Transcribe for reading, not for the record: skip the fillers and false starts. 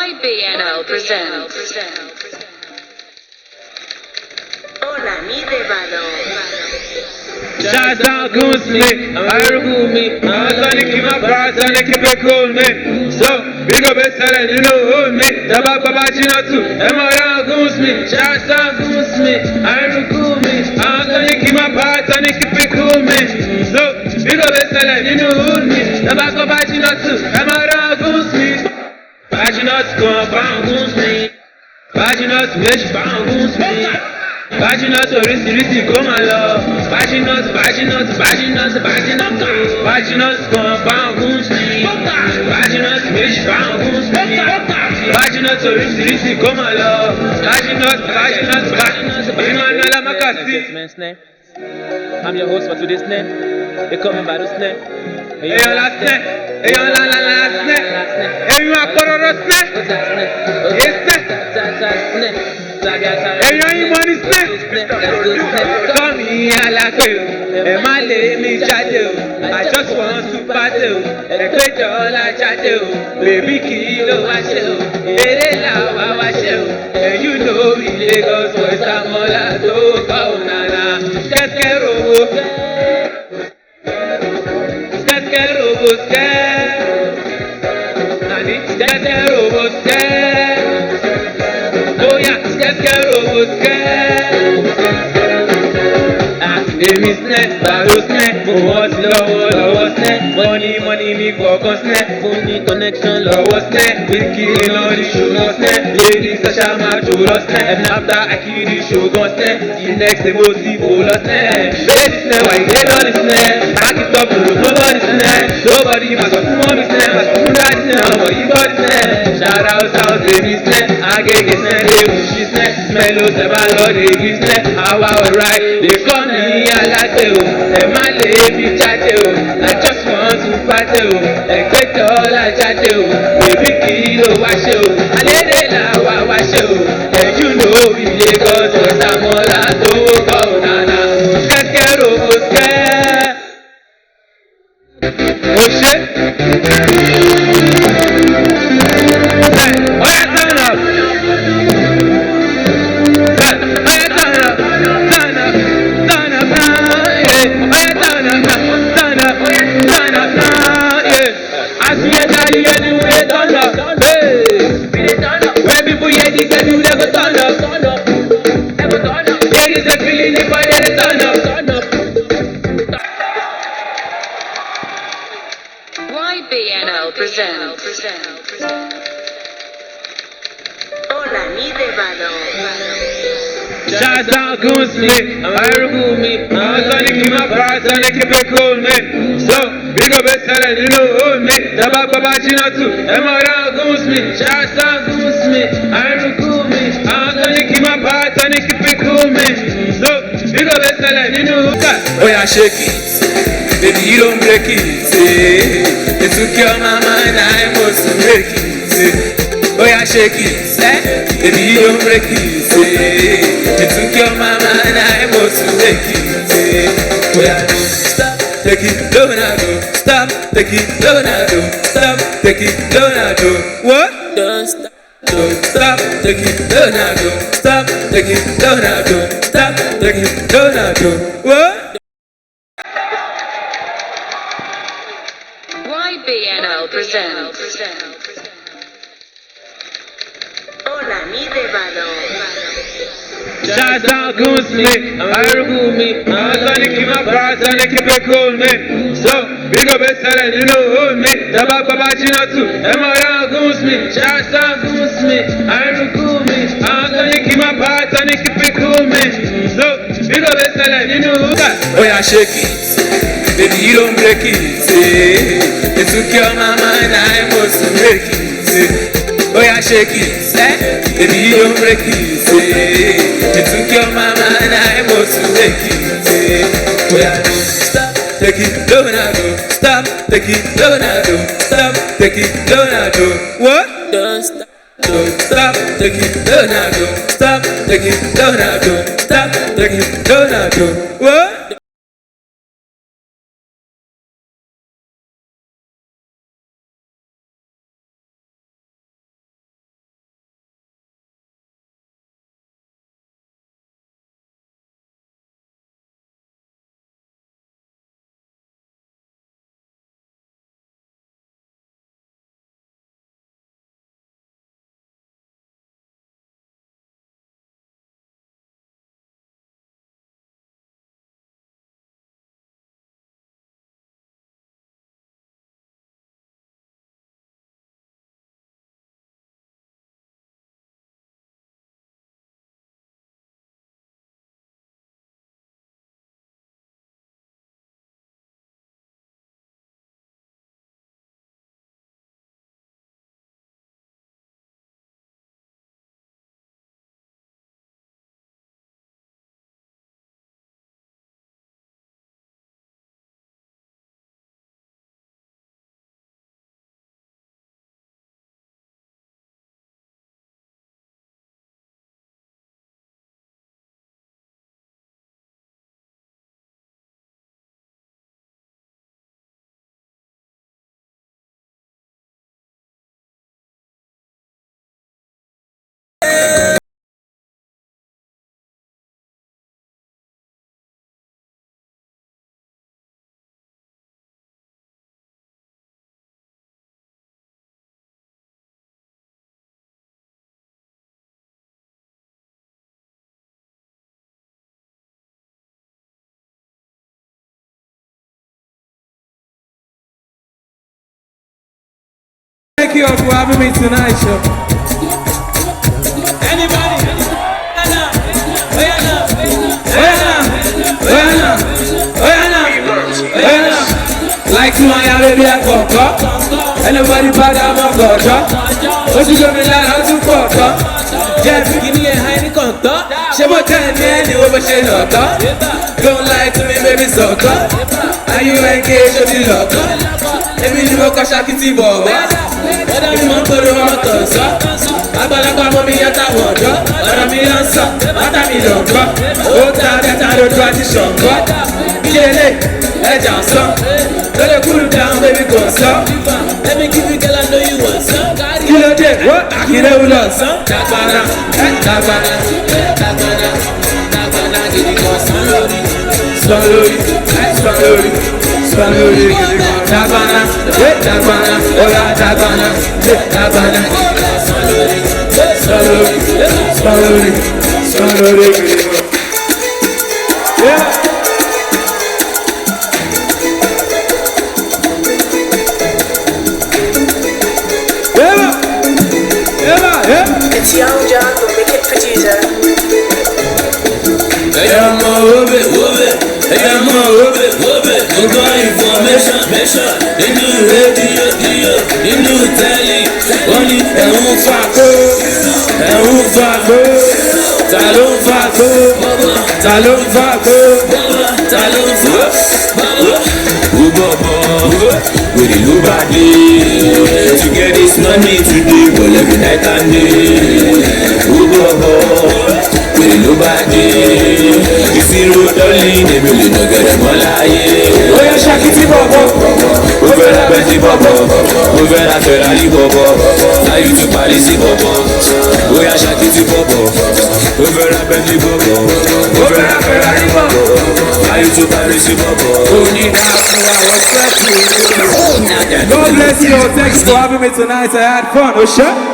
YBNL presents OLAMIDE Shazam goes me, Arugu me, Anthony my parts and they keep it cool me. So, big up a salad, you know me, Tabak Babachinato, Emma goes me, Shazam goes me, Arugu me, Anthony my parts and they keep it cool me. So, big up a salad, you know me, Tabak Babachinato, Emma goes me, Bachinot goes me, Bachinot wish goes me. Bachinot oríṣiríṣi kó máa lọ. Bachinot kan báwọn gún sí. Bachinot méjì báwọn gún sí. Bachinot oríṣiríṣi kó máa lọ. Bachinot. Inú àná la máa kà sí. I'm your host for today's snare. They call me Badu Snare. Èèyàn la snare, èèyàn la snare, èèyàn àkọ́rọ́rọ́ snare, èè snare. Èèyàn yìí mọ ní snare. Kọ́mi alágbè o, ẹ má lè mi jáde o. I just want to party o, ẹgbẹ́jọ́ la jáde o. Bèbí kì í ló wá ṣe o, eré làwa wá ṣe o. And you know we Lagos boys àmọ́lá tó kọ́ ò nànà. Kẹ́kẹ́ robo, kẹ́kẹ́ robo skẹ́. Àní kẹ́kẹ́ robo skẹ́. Bóyá kẹ́kẹ́ robo skẹ́. Èmi snẹ́, Badu snẹ́, mo wọ́n ti lọ́wọ́ snẹ́. Money mi kọ̀ọ̀kan snẹ́. Mo ní connection lọ́wọ́ snẹ́. Bíkì iná ní ṣùgbọ́n snẹ́. Ladies ṣaṣá máa jò lọ snẹ́. And after I kill the ṣùgbọ́n snẹ́. The next day mo sì fò lọ snẹ́. Baby snẹ́, why you dey done snẹ́? Back it up, nobody snẹ́. Nobody ma sọ fún mọ́mí snẹ́. Ma sọ fún dáàdì snẹ́. Ọmọ yìí bọ́dì snẹ́. Shout out baby snẹ́. Agége snẹ́, léwu ṣí snẹ́. Smello sẹ́ bá lọ dé igi snẹ́. Àwa alright, they call me alágbè o. Ẹ má lè fi jáde o. I just want to party o. Ẹgbẹ́jọ́ la jáde o. Bèbí kì í ló wá ṣe o. Alédè làwa wá ṣe o. And you know we Lagos boys àmọ́lá tó kọ́ ò nànà. Kẹ́kẹ́ robo skẹ́. Ó ṣe. Oya turn up. Oya turn up. Turn up. Turn up now. Yeah. Oya turn up. Turn up. Turn up now. Yeah. As we enter the venue, we dey turn up. Hey. When people hear this venue, they go turn up. Ladies they feeling it, but they dey turn up. YBNL presents OLAMIDE Shazam goes me, Arugu me, Anthony my parts and they keep it cool me. So, big up a salad, you know me, Tabak Babachinato, Emma goes me, Shazam goes me, Arugu me, Anthony my parts and they keep it cool me. So, big up a salad, you know that. Oh yeah, shake it, baby you don't break it. It took your mama and I was to break it. Oh yeah, shake it, baby you don't break it. It took your mama and I was to break it. Oh yeah, stop, take it, don't I do. Stop, take it, don't I do. Stop, take it, don't I do. What? Don't stop. Don't stop, take it, don't I do. Stop, take it, don't I do. Stop, take it, don't I do. What? YBNL presents OLAMIDE Shazam goes me, Arugu me, Anthony my parts and they keep it cool me. So, big up a salad, you know me, Tabak Babachinato, Emma goes me, Shazam goes me, Arugu me, Anthony my parts and they keep it cool me. So, big up a salad, you know that. Oh yeah, shake it, baby you don't break it. It took your mama and I was to break it. Oh yeah, shake it, baby you don't break it. It took your mama and I was to break it. Oh yeah, stop, take it, don't I do. Stop, take it, don't I do. Stop, take it, don't I do. What? Don't stop, don't stop, take it, don't I do. Stop, take it, don't I do. Stop, take it, don't I do. What? Thank you all for having me tonight, show. Anybody? Like my baby, I go. Anybody bad, I'm a go. What you gonna let out to fuck up? Yeah, give me a high contact. She won't tell me anywhere, but she not. Don't lie to me, baby, sucker. Are you engaged or you love? Let me know what I can see, boy. What I'm going to do, I'm going to Àgbàlagbà mọ́ mi yàtà wọ̀dọ́, ọ̀rọ̀ mi lọ sọ, bàtà mi lọ gbọ́. Ó ta bẹ́tà lójú àti ṣọ̀gbọ́. Ilé ẹja sọ, lórí cool down baby kò sọ. Let me give you girl I know you want some. Kí ló dé? Àkìrẹ́ wù lọ sọ. Dàgbàna, dàgbàna, dàgbàna, dàgbàna gidi kan sọ lórí. Sọ lórí, sọ lórí, sọ lórí gidi kan. Dàgbàna, dàgbàna, ọ̀yà dàgbàna, dàgbàna. Slowly. Yeah. It's Young John, the wicked producer. Information, into radio, into telly, only we the low body to get this money today, but every night and day. We the low body. You see road darling, they really not get them all oh yeah, Shakiti Bobo, over la Betty Bobo, over la Ferrari Bobo, now you to Paris Bobo. Oh yeah, Shakiti Bobo, over la Betty Bobo, over la Ferrari Bobo, now you to Paris Bobo. God bless you. Thanks for having me tonight. I had fun. Oh, sure.